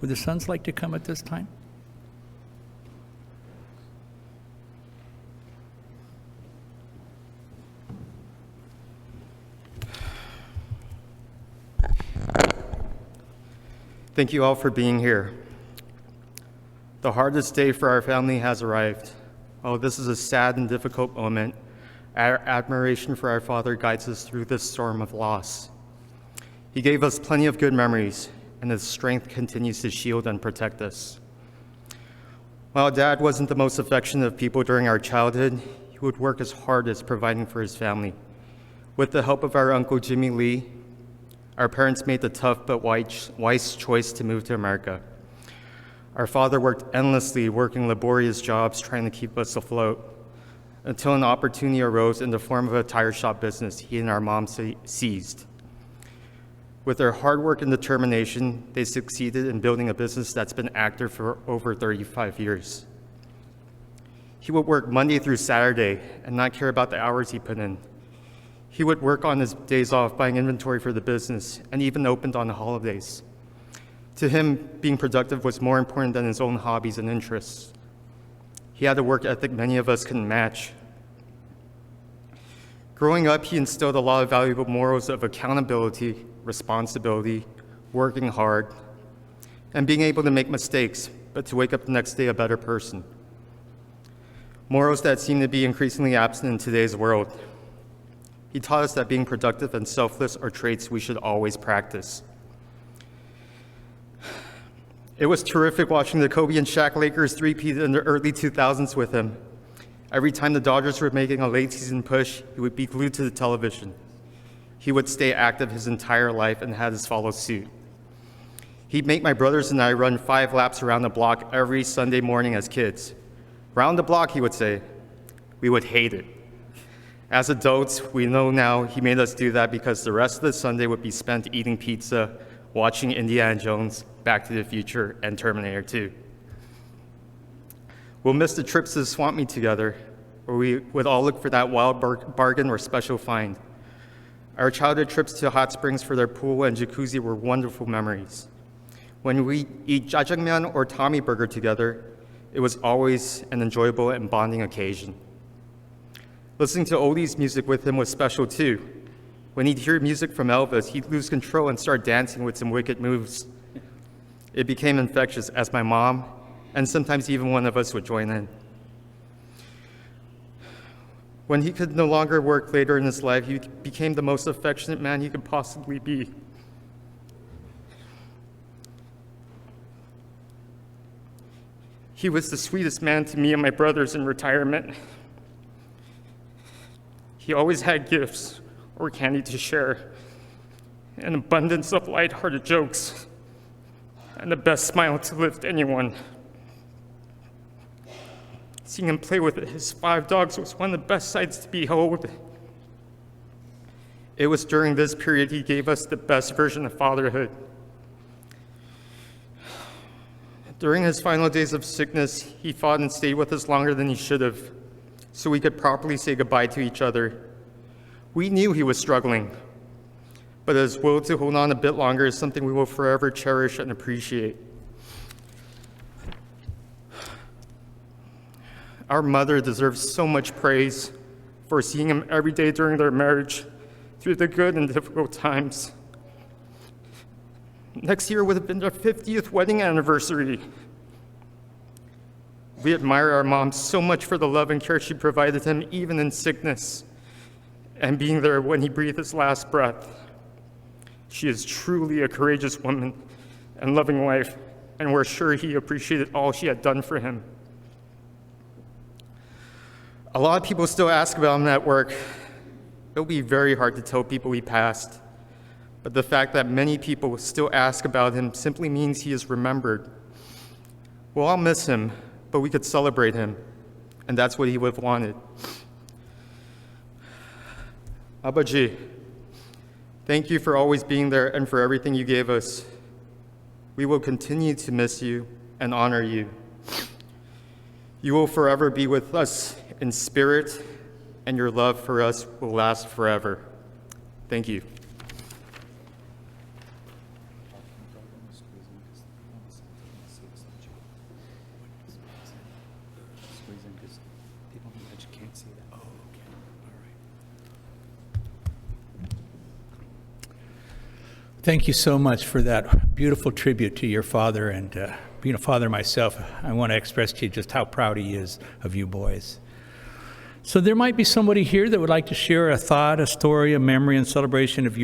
Would the sons like to come at this time? Thank you all for being here. The hardest day for our family has arrived. Oh, this is a sad and difficult moment. Our admiration for our father guides us through this storm of loss. He gave us plenty of good memories, and his strength continues to shield and protect us. While Dad wasn't the most affectionate of people during our childhood, he would work as hard as providing for his family. With the help of our Uncle Jimmy Lee, our parents made the tough but wise choice to move to America. Our father worked endlessly, working laborious jobs, trying to keep us afloat, until an opportunity arose in the form of a tire shop business he and our mom seized. With their hard work and determination, they succeeded in building a business that's been active for over 35 years. He would work Monday through Saturday and not care about the hours he put in. He would work on his days off, buying inventory for the business, and even opened on the holidays. To him, being productive was more important than his own hobbies and interests. He had a work ethic many of us couldn't match. Growing up, he instilled a lot of valuable morals of accountability, responsibility, working hard, and being able to make mistakes, but to wake up the next day a better person. Morals that seem to be increasingly absent in today's world. He taught us that being productive and selfless are traits we should always practice. It was terrific watching the Kobe and Shaq Lakers three-peat in the early 2000s with him. Every time the Dodgers were making a late season push, he would be glued to the television. He would stay active his entire life and had us follow suit. He'd make my brothers and I run 5 laps around the block every Sunday morning as kids. Round the block, he would say. We would hate it. As adults, we know now he made us do that because the rest of the Sunday would be spent eating pizza, watching Indiana Jones, Back to the Future, and Terminator 2. We'll miss the trips to the swamp meet together, where we would all look for that wild bargain or special find. Our childhood trips to hot springs for their pool and jacuzzi were wonderful memories. When we eat jjajangmyeon or Tommy burger together, it was always an enjoyable and bonding occasion. Listening to oldies music with him was special too. When he'd hear music from Elvis, he'd lose control and start dancing with some wicked moves. It became infectious as my mom, and sometimes even one of us would join in. When he could no longer work later in his life, he became the most affectionate man he could possibly be. He was the sweetest man to me and my brothers in retirement. He always had gifts or candy to share, an abundance of lighthearted jokes, and the best smile to lift anyone. Seeing him play with his 5 dogs was one of the best sights to behold. It was during this period he gave us the best version of fatherhood. During his final days of sickness, he fought and stayed with us longer than he should have, so we could properly say goodbye to each other. We knew he was struggling, but his will to hold on a bit longer is something we will forever cherish and appreciate. Our mother deserves so much praise for seeing him every day during their marriage, through the good and difficult times. Next year would have been their 50th wedding anniversary. We admire our mom so much for the love and care she provided him, even in sickness, and being there when he breathed his last breath. She is truly a courageous woman and loving wife, and we're sure he appreciated all she had done for him. A lot of people still ask about him at work. It'll be very hard to tell people he passed, but the fact that many people still ask about him simply means he is remembered. We'll all miss him, but we could celebrate him, and that's what he would have wanted. Abaji, thank you for always being there and for everything you gave us. We will continue to miss you and honor you. You will forever be with us in spirit, and your love for us will last forever. Thank you. Thank you so much for that beautiful tribute to your father. And being a father myself, I want to express to you just how proud he is of you boys. So there might be somebody here that would like to share a thought, a story, a memory, and celebration of your